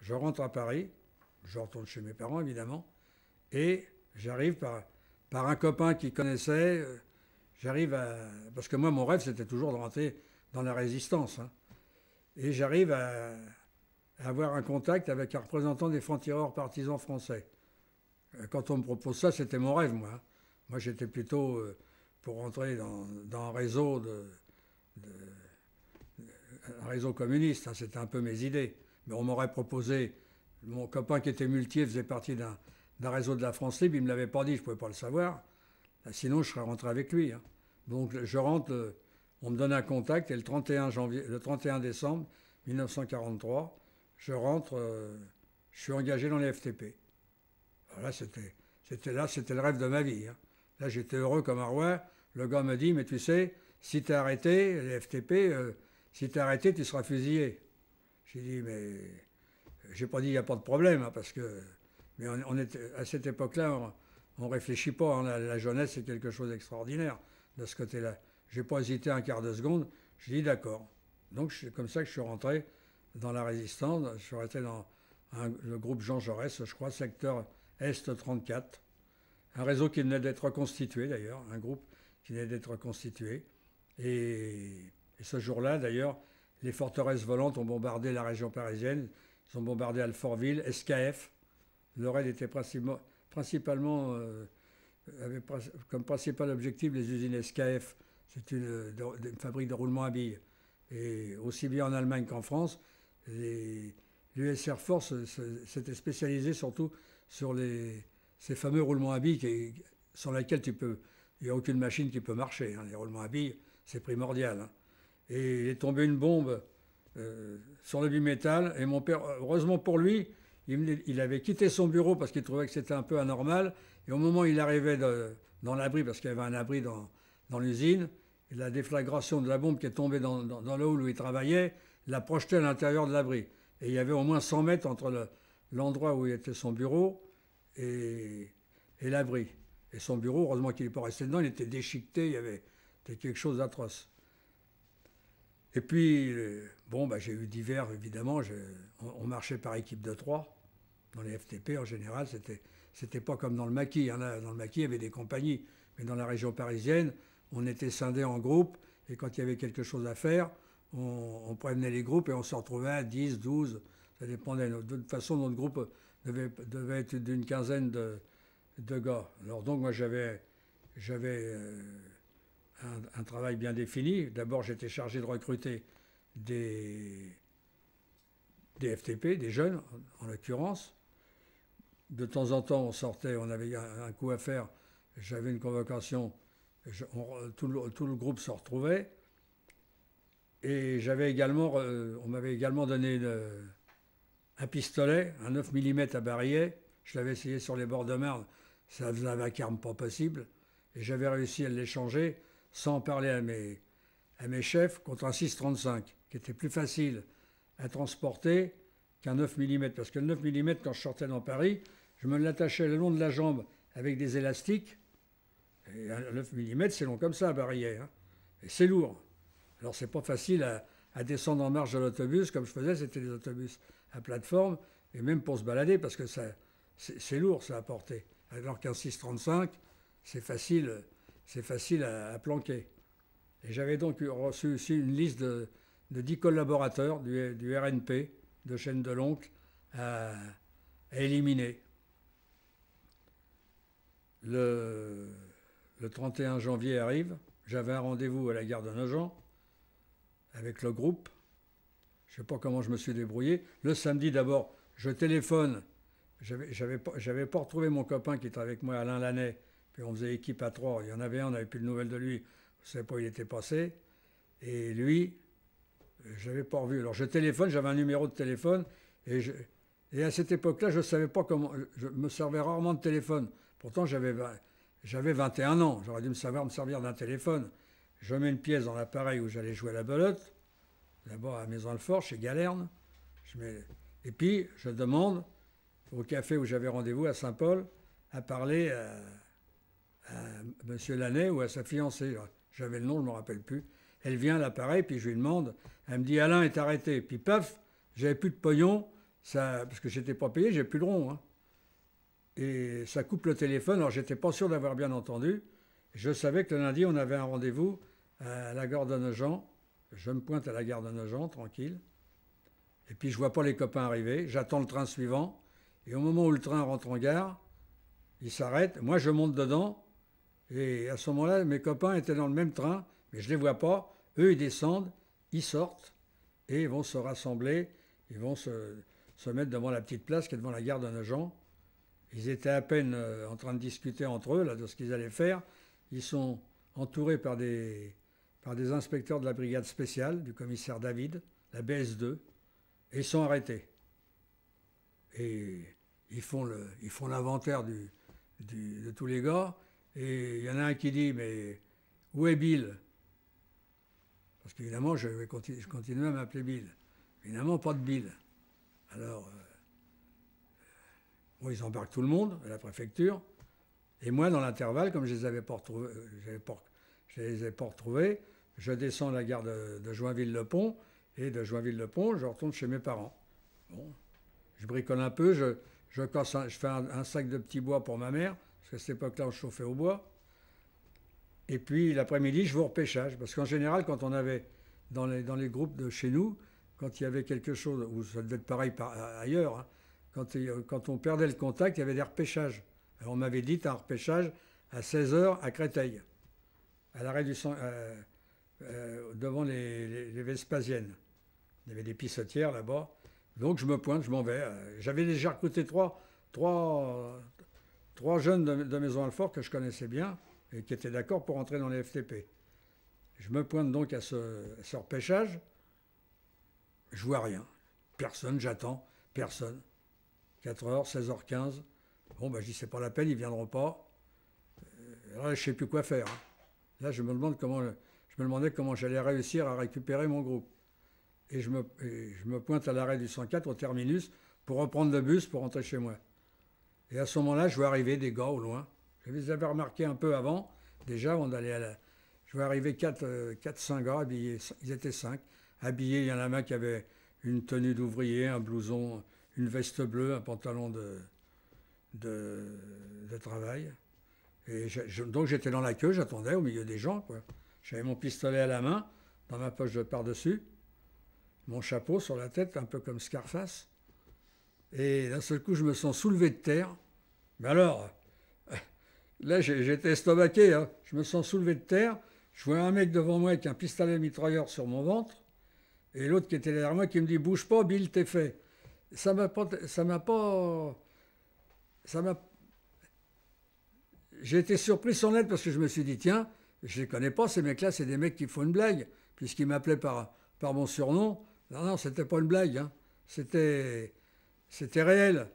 je rentre à Paris, je retourne chez mes parents évidemment, et j'arrive par un copain qui connaissait, j'arrive à... Parce que moi, mon rêve, c'était toujours de rentrer dans la résistance, hein. Et j'arrive à avoir un contact avec un représentant des francs-tireurs partisans français. Quand on me propose ça, c'était mon rêve, moi, hein. Moi, j'étais plutôt pour rentrer dans un réseau de, un réseau communiste, hein, c'était un peu mes idées. Mais on m'aurait proposé, mon copain qui était muletier faisait partie d'un réseau de la France Libre, il ne me l'avait pas dit, je ne pouvais pas le savoir. Sinon, je serais rentré avec lui, hein. Donc je rentre, on me donne un contact, et le 31 décembre 1943, je rentre, je suis engagé dans les FTP. Alors là, c'était le rêve de ma vie, hein. Là, j'étais heureux comme un roi. Le gars me dit, mais tu sais, si tu es arrêté, les FTP, si tu es arrêté, tu seras fusillé. J'ai dit, mais j'ai pas dit, il n'y a pas de problème, hein, parce que... Mais on était, à cette époque-là, on ne réfléchit pas, hein. La jeunesse, c'est quelque chose d'extraordinaire de ce côté-là. J'ai pas hésité un quart de seconde. J'ai dit, d'accord. Donc, c'est comme ça que je suis rentré dans la résistance. Je suis resté dans le groupe Jean Jaurès, je crois, secteur Est 34. Un réseau qui venait d'être reconstitué, d'ailleurs. Un groupe qui venait d'être reconstitué. Et ce jour-là, d'ailleurs, les forteresses volantes ont bombardé la région parisienne. Ils ont bombardé Alfortville, SKF. Le raid était principalement avait comme principal objectif les usines SKF. C'est une fabrique de roulement à billes. Et aussi bien en Allemagne qu'en France, l'US Air Force s'était spécialisé surtout sur ces fameux roulements à billes sans lesquels il n'y a aucune machine qui peut marcher, hein. Les roulements à billes, c'est primordial, hein. Et il est tombé une bombe sur le bimétal, et mon père, heureusement pour lui, il avait quitté son bureau parce qu'il trouvait que c'était un peu anormal, et au moment où il arrivait dans l'abri, parce qu'il y avait un abri dans l'usine, et la déflagration de la bombe qui est tombée dans le hall où il travaillait, l'a projeté à l'intérieur de l'abri. Et il y avait au moins 100 mètres entre l'endroit où était son bureau et l'abri. Et son bureau, heureusement qu'il n'est pas resté dedans, il était déchiqueté, c'était quelque chose d'atroce. Et puis, bon, j'ai eu divers, évidemment. On marchait par équipe de 3. Dans les FTP, en général, c'était pas comme dans le maquis, hein. Dans le maquis, il y avait des compagnies. Mais dans la région parisienne, on était scindés en groupes. Et quand il y avait quelque chose à faire, on prévenait les groupes et on se retrouvait à 10, 12. Ça dépendait. De toute façon, notre groupe devait être d'une quinzaine de gars. Alors donc, moi, j'avais un travail bien défini. D'abord, j'étais chargé de recruter des FTP, des jeunes en l'occurrence. De temps en temps, on sortait, on avait un coup à faire, j'avais une convocation, tout le groupe se retrouvait. Et on m'avait également donné un pistolet, un 9 mm à barillet. Je l'avais essayé sur les bords de Marne, ça faisait un vacarme pas possible. Et j'avais réussi à l'échanger sans parler à mes chefs contre un 6,35, qui était plus facile à transporter qu'un 9 mm. Parce que le 9 mm, quand je sortais dans Paris, je me l'attachais le long de la jambe avec des élastiques. Et un 9 mm, c'est long comme ça, à barillet, hein. Et c'est lourd. Alors c'est pas facile à descendre en marche de l'autobus, comme je faisais, c'était des autobus à plateforme, et même pour se balader, parce que c'est lourd, ça à porter. Alors qu'un 6,35, c'est facile à planquer. Et j'avais donc reçu aussi une liste de 10 collaborateurs du RNP, de Chaîne de l'Oncle, à éliminer. Le 31 janvier arrive, j'avais un rendez-vous à la gare de Nogent avec le groupe. Je ne sais pas comment je me suis débrouillé. Le samedi d'abord, je téléphone. J'avais pas retrouvé mon copain qui était avec moi, Alain Lannet. Puis on faisait équipe à 3. Il y en avait un, on n'avait plus de nouvelles de lui. Je ne savais pas où il était passé. Et lui, je l'avais pas revu. Alors je téléphone, j'avais un numéro de téléphone. Et à cette époque-là, je ne savais pas comment... Je me servais rarement de téléphone. Pourtant, j'avais 21 ans. J'aurais dû me servir d'un téléphone. Je mets une pièce dans l'appareil où j'allais jouer à la belote, là-bas à Maison-Alfort, chez Galerne. Et puis, je demande au café où j'avais rendez-vous à Saint-Paul à parler à M. Lannet ou à sa fiancée. J'avais le nom, je ne me rappelle plus. Elle vient à l'appareil, puis je lui demande. Elle me dit, Alain est arrêté. Puis paf, j'avais plus de pognon. parce que j'étais pas payé, j'ai plus le rond, hein. Et ça coupe le téléphone. Alors j'étais pas sûr d'avoir bien entendu. Je savais que le lundi, on avait un rendez-vous à la gare de Nogent. Je me pointe à la gare de Nogent, tranquille. Et puis je vois pas les copains arriver. J'attends le train suivant. Et au moment où le train rentre en gare, il s'arrête. Moi, je monte dedans. Et à ce moment-là, mes copains étaient dans le même train, mais je les vois pas. Eux, ils descendent, ils sortent et ils vont se rassembler. Ils vont se mettre devant la petite place qui est devant la gare de Nogent. Ils étaient à peine en train de discuter entre eux là, de ce qu'ils allaient faire. Ils sont entourés par des inspecteurs de la brigade spéciale, du commissaire David, la BS2, et ils sont arrêtés. Et ils font l'inventaire de tous les gars. Et il y en a un qui dit, mais où est Bill? Parce qu'évidemment, je continuais à m'appeler Bill. Évidemment, pas de Bill. Alors, bon, ils embarquent tout le monde à la préfecture. Et moi, dans l'intervalle, comme je ne les avais pas retrouvés, je descends à la gare de Joinville-le-Pont. Et de Joinville-le-Pont, je retourne chez mes parents. Bon, je bricole un peu, je fais un sac de petits bois pour ma mère, parce qu'à cette époque-là, on chauffait au bois. Et puis l'après-midi, je vais au repêchage. Parce qu'en général, quand on avait, dans les groupes de chez nous, quand il y avait quelque chose, ou ça devait être pareil ailleurs, hein, quand on perdait le contact, il y avait des repêchages. Alors on m'avait dit, tu as un repêchage à 16 h à Créteil, à l'arrêt devant les Vespasiennes. Il y avait des pissotières là-bas. Donc je me pointe, je m'en vais. J'avais déjà recruté trois jeunes de Maison-Alfort que je connaissais bien et qui étaient d'accord pour entrer dans les FTP. Je me pointe donc à ce repêchage. Je vois rien. Personne, j'attends. Personne. 4 h, 16 h 15. Bon, ben je dis, c'est pas la peine, ils viendront pas. Là, je ne sais plus quoi faire, hein. Là, je me demandais comment j'allais réussir à récupérer mon groupe. Et je me pointe à l'arrêt du 104 au terminus pour reprendre le bus pour rentrer chez moi. Et à ce moment-là, je vois arriver des gars au loin. Je les avais remarqués un peu avant, déjà, avant d'aller à la... Je vois arriver 4-5 gars habillés, ils étaient 5. Habillés, il y en a un qui avait une tenue d'ouvrier, un blouson, une veste bleue, un pantalon de travail. Et donc j'étais dans la queue, j'attendais au milieu des gens, quoi. J'avais mon pistolet à la main, dans ma poche de par-dessus, mon chapeau sur la tête, un peu comme Scarface. Et d'un seul coup, je me sens soulevé de terre. Mais alors, là, j'étais estomaqué, hein. Je me sens soulevé de terre. Je vois un mec devant moi avec un pistolet mitrailleur sur mon ventre. Et l'autre qui était derrière moi qui me dit, bouge pas, Bill, t'es fait. J'ai été surpris sans l'aide parce que je me suis dit, tiens, je les connais pas, ces mecs-là, c'est des mecs qui font une blague. Puisqu'ils m'appelaient par mon surnom. Non, c'était pas une blague, hein. C'était réel.